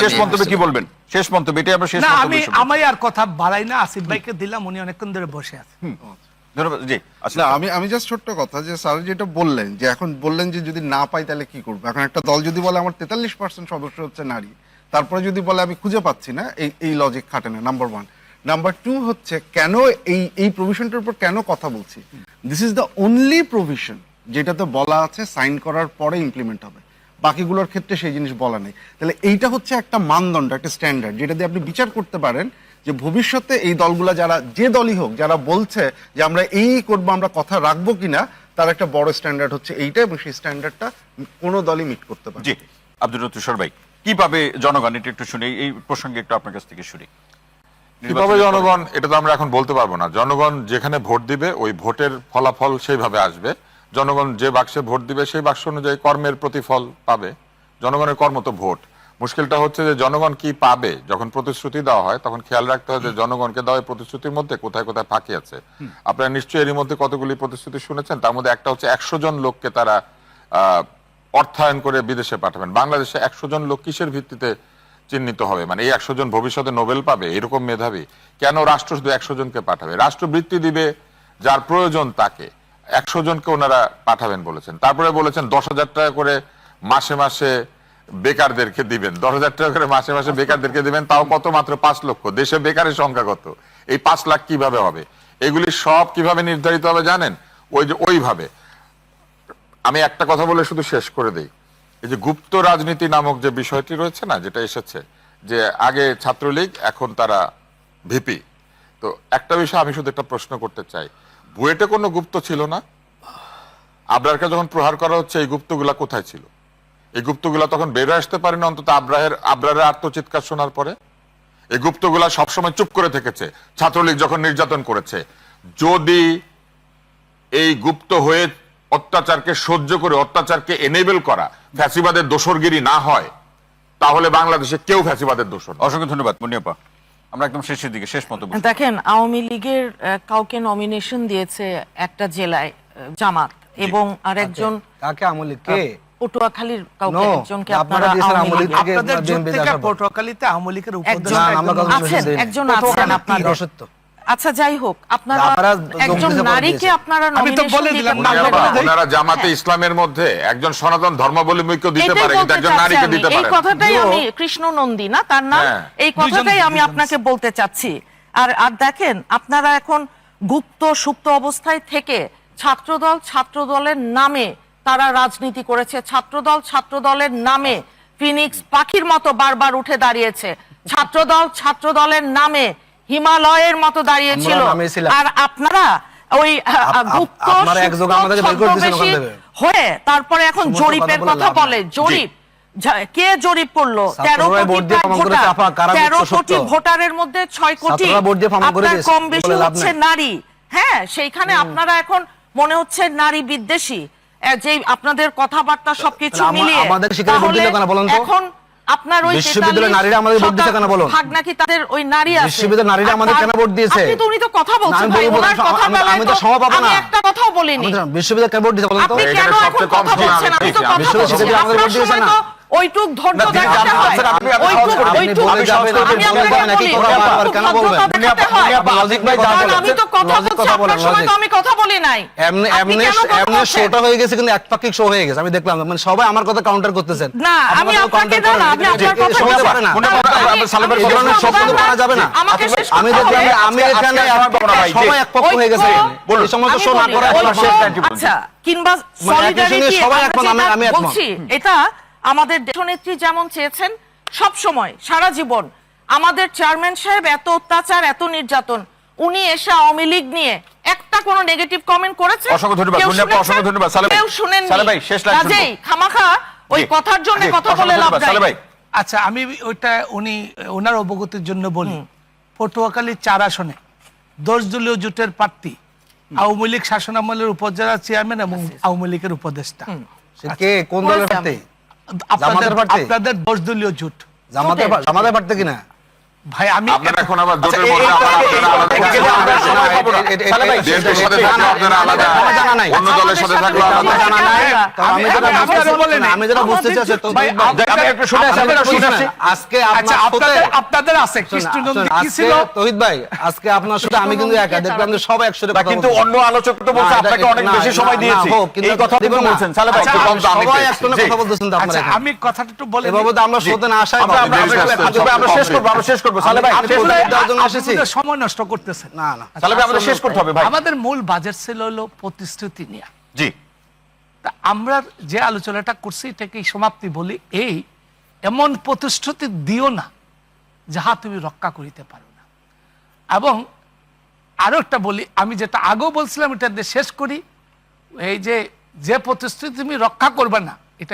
শেষ মন্তব্যে কি বলবেন? শেষ মন্তব্য এটা আমরা শেষ না, মন্তব্য আমি আর কথা বাড়াই না, আসিফ ভাইকে দিলাম, উনি অনেকক্ষণ ধরে বসে আছেন। ধন্যবাদ। জি আচ্ছা, আমি জাস্ট ছোট্ট কথা, যে স্যার যেটা বললেন, যে এখন বললেন যে যদি না পাই তাহলে কি করবো। এখন একটা দল যদি বলে আমার 43% সদস্য হচ্ছে নারী, তারপরে যদি বলে আমি খুঁজে পাচ্ছি না, এই লজিক খাটে না, নাম্বার 1। নাম্বার 2 হচ্ছে কেন এই প্রভিশনটার উপর কেন কথা বলছি, this is the only provision যেটাতে বলা আছে সাইন করার পরে ইমপ্লিমেন্ট হবে, বাকিগুলোর ক্ষেত্রে সেই জিনিস বলা নেই। তাহলে এইটা হচ্ছে একটা মানদণ্ড, একটা স্ট্যান্ডার্ড, যেটা দিয়ে আপনি বিচার করতে পারেন যে ভবিষ্যতে এই দলগুলা, যারা যে দলই হোক, যারা বলছে যে আমরা এই করবো, আমরা কথা রাখবো কিনা, তার একটা বড় স্ট্যান্ডার্ড হচ্ছে এইটা, এবং সেই স্ট্যান্ডার্ডটা কোনো দলই মিট করতে পারে। জি আব্দুল তুষার ভাই, কিভাবে জনগণ, এটা একটু শুনি, এই প্রসঙ্গে একটু আপনার কাছ থেকে শুনি। কিভাবে জনগণ, এটা তো আমরা এখন বলতে পারবো না। জনগণ যেখানে ভোট দিবে ওই ভোটের ফলাফল সেইভাবে আসবে। জনগণ যে বাক্সে ভোট দিবে সেই বাক্স অনুযায়ী কর্মের প্রতিফল পাবে। জনগণের কর্ম তো ভোট। মুশকিলটা হচ্ছে যে জনগণ কি পাবে। যখন প্রতিশ্রুতি দেওয়া হয় তখন খেয়াল রাখতে হয় যে জনগণকে দেওয়া প্রতিশ্রুতির মধ্যে কোথায় কোথায় ফাঁকি আছে। আপনারা নিশ্চয়ই এরই মধ্যে কতগুলি প্রতিশ্রুতি শুনেছেন, তার মধ্যে একটা হচ্ছে 100 জন লোককে তারা অর্থায়ন করে বিদেশে পাঠাবেন। বাংলাদেশে 100 জন লোক কিসের ভিত্তিতে চিহ্নিত হবে? মানে এই 100 জন ভবিষ্যতে নোবেল পাবে এরকম মেধাবী? কেন রাষ্ট্র শুধু 100 জনকে পাঠাবে? রাষ্ট্রবৃত্তি দিবে যার প্রয়োজন তাকে, 100 জনকে ওনারা পাঠাবেন বলেছেন। তারপরে বলেছেন 10,000 টাকা করে মাসে মাসে বেকারদেরকে দিবেন। 10,000 টাকা করে মাসে মাসে বেকারদেরকে দিবেন, তাও কত? মাত্র 5 লক্ষ। দেশে বেকারের সংখ্যা কত? এই 5 লাখ কিভাবে হবে? এগুলি সব কিভাবে নির্ধারিত হবে জানেন? ওইভাবে। আমি একটা কথা বলে শুধু শেষ করে দেই। এই যে গুপ্ত রাজনীতি নামক যে বিষয়টি রয়েছে না, যেটা এসেছে, যে আগে ছাত্রলীগ এখন তারা ভিপি, তো একটা বিষয় আমি শুধু একটা প্রশ্ন করতে চাই, বুয়েটে কোনো গুপ্ত ছিল না? আবরারকে যখন প্রহার করা হচ্ছে এই গুপ্তগুলা কোথায় ছিল? এই গুপ্তগুলা তখন বের আসতে পারে না অন্তত আবরারের আত্মচিৎকার শোনার পরে? এই গুপ্তগুলা সবসময় চুপ করে থেকেছে ছাত্রলীগ যখন নির্যাতন করেছে। যদি এই গুপ্ত হয়ে অত্যাচারকে সহ্য করে, অত্যাচারকে এনেবল করা ফ্যাসিবাদের দোসরগিরি না হয়, তাহলে বাংলাদেশে কেউ ফ্যাসিবাদের দোসর। অসংখ্য ধন্যবাদ মুনিয়াপা। আমরা একদম শেষের দিকে, শেষ মন্তব্য। দেখেন, আওয়ামী লীগের কাউকে নমিনেশন দিয়েছে একটা জেলায় জামাত, এবং আরেকজন কাকে আওয়ামী লীগ কে পটুয়াখালীর কাউকে একজনকে আপনারা আপনাদের জোট থেকে পটুয়াখালীতে আওয়ামী লীগের উপদেষ্টা একজন আছেন আপনাদের। আচ্ছা যাই হোক, আপনারা একজন নারীকে আপনারা নমিনেশন দিবেন না। ওনারা জামাতে ইসলামের মধ্যে একজন সনাতন ধর্মাবলম্বীকে দিতে পারে, কিন্তু একজন নারীকে দিতে পারে না। এই কথাটাই আমি, কৃষ্ণ নন্দী না তার নাম, এই কথাটাই আমি আপনাকে বলতে চাচ্ছি। আর দেখেন, আপনারা এখন গুপ্ত সুপ্ত অবস্থায় থেকে ছাত্রদলের নামে তারা রাজনীতি করেছে। ছাত্রদলের নামে ফিনিক্স পাখির মতো বারবার উঠে দাঁড়িয়েছে। ছাত্রদলের নামে হিমালয়ের মতো দাঁড়িয়েছিল। আর আপনারা ওই গুপ্ত হয়ে তারপরে এখন জরিপের কথা বলে। জরিপ কে জরিপ করলো? 13 কোটি ভোটারের মধ্যে 6 কোটি আপনার কম বেশি হচ্ছে নারী। হ্যাঁ, সেইখানে আপনারা এখন মনে হচ্ছে নারী বিদ্বেষী, যে আপনাদের কথাবার্তা সবকিছু মিলিয়ে। এখন আপনার ওই বিশ্ববিদ্যালয়ের নারীরা আমাদের ভোট দিয়েছে কেন বলো? ভাগ নাকি তাদের ওই নারী আছে বিশ্ববিদ্যালয়ের নারীরা আমাদের কেন ভোট দিয়েছে? আপনি তো, উনি তো কথা বলছেন ভাই, ওনার কথা বলে আমি তো সময় পাবো না। আমি একটা কথাও বলিনি। বিশ্ববিদ্যালয় কেন ভোট দিয়েছে বলেন তো? আপনি কেন এখন কথা বলছেন? আপনি তো কথা বলছেন, আমাদের ভোট দিয়েছে না। ওইটুক ধৈর্য দেখাতে হয়, ওইটুক আমি তো কথা বলছি, আপনার সময় তো আমি কথা বলি নাই। এমনি শোটা হয়ে গেছে, কিন্তু একপাক্ষিক শো হয়ে গেছে। আমি দেখলাম মানে সবাই আমার কথা কাউন্টার করতেছেন। না, আমি আপনাকে না, আমি আপনার কথা বলতে পারি না। করা যাবে না। আমি দেখলাম আমি এখানে সবাই একপক্ষ হয়ে গেছে। এই সমস্ত শো না করা, আচ্ছা, কিংবা সলিডারিটি সবাই এখন আমি বলছি, এটা আমাদের দেশনেত্রী যেমন চেয়েছেন সব সময় সারা জীবন। আমাদের চেয়ারম্যান সাহেব এত অত্যাচার, এত নির্যাতন, উনি এসে আওয়ামী লীগ নিয়ে একটা কোনো নেগেটিভ কমেন্ট করেছে? অসংখ্য ধন্যবাদ মুনিয়াপা, অসংখ্য ধন্যবাদ। কেউ শুনেননি। সালে ভাই, শেষ লাইন শুনবো। কাজেই খামাখা ওই কথার জন্য কথা বলে লাভ নাই। সালে ভাই, আচ্ছা, আমি ওইটা ওনার অবগতির জন্য বলি। পটুয়াখালী 4 আসনে 10 দলীয় জোটের প্রার্থী আওয়ামী লীগ শাসনামলের উপজেলা চেয়ারম্যান এবং আওয়ামী লীগের উপদেষ্টা। কে কোন দলের প্রার্থী? আপনাদের 10 দলীয় জোট। জামাতের প্রার্থী কিনা? ভাই আমি আপনারা এখন আবার জোটের আচ্ছা, মধ্যে আবার আপনারা আলাদা এই- করছেন। সালে ভাই, বিএনপির সাথে থাকলে আপনারা আলাদা, আমার জানা নাই। অন্য দলের সাথে থাকলে আমার আলাদা। জানা নাই। কারণ আমি যেটা আমি- বুঝতে আপনারা বলেন চাচ্ছি- আমি যেটা বুঝতে চাচ্ছি তো ভাই, আমি একটু শুনে আসি, আমি একটু শুনে আসি। আজকে আচ্ছা আপনার সাথে আপনাদের আছে কৃষ্ণনন্দী কি ছিল তহিদ ভাই আজকে আপনার সাথে আমি কিন্তু একা দেখলাম যে সবাই একসাথে না, কথা কিন্তু বলতেছে। অন্য আলোচক তো বলছে না, আপনাকে এটা- অনেক না, বেশি না, সময় না, দিয়েছি হোক, কিন্তু এই কথা দেখুন না, বলছেন সালে ভাই আচ্ছা, একটু কম তো আমি সবাই পেয়েছি। একসাথে জি। কথা বলতেছেন তো আপনারা আচ্ছা এখানে। আমি কথাটা একটু বলে এভাবে তো আমরা শ্রোতে না আসাই আমরা- ভালো। আমরা- আমরা- আমরা- আমরা শেষ করবো, আমরা শেষ করবো সালে ভাই আমি শেষ বলতে করবো। দেওয়ার জন্য এসেছি। আপনাদের সময় নষ্ট করতেছেন না না সালে ভাই আমরা শেষ করতে হবে ভাই। আমাদের মূল বাজেট ছিল হলো প্রতিশ্রুতি নিয়ে জি তা আমরা যে আলোচনাটা করছি এটাকে সমাপ্তি বলি এই এমন প্রতিশ্রুতি দিও না যাহা তুমি রক্ষা করিতে পারো না। এবং আরো একটা বলি, আমি যেটা আগেও বলছিলাম এটা দিয়ে শেষ করি, এই যে প্রতিশ্রুতি তুমি রক্ষা করবে না